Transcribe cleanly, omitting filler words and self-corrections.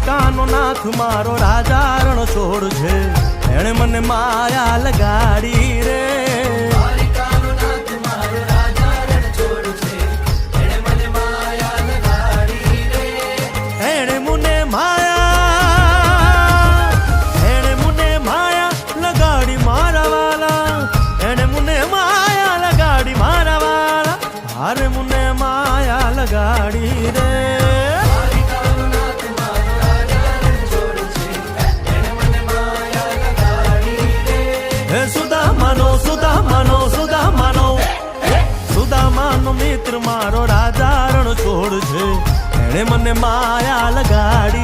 દ્વારિકાનો નાથ મારો રાજા રણ છોડ છે, એણે મને માયા લગાડી રે. દ્વારિકાનો નાથ મારો રાજા રણ છોડ છે, એણે મને માયા લગાડી રે. એણે મને માયા લગાડી મારા વાલા, એણે મને માયા લગાડી મારા વાલા, હારે મને માયા લગાડી રે. સુદામાનો મિત્ર મારો રાજા રણ છોડ છે, એણે મને માયા લગાડી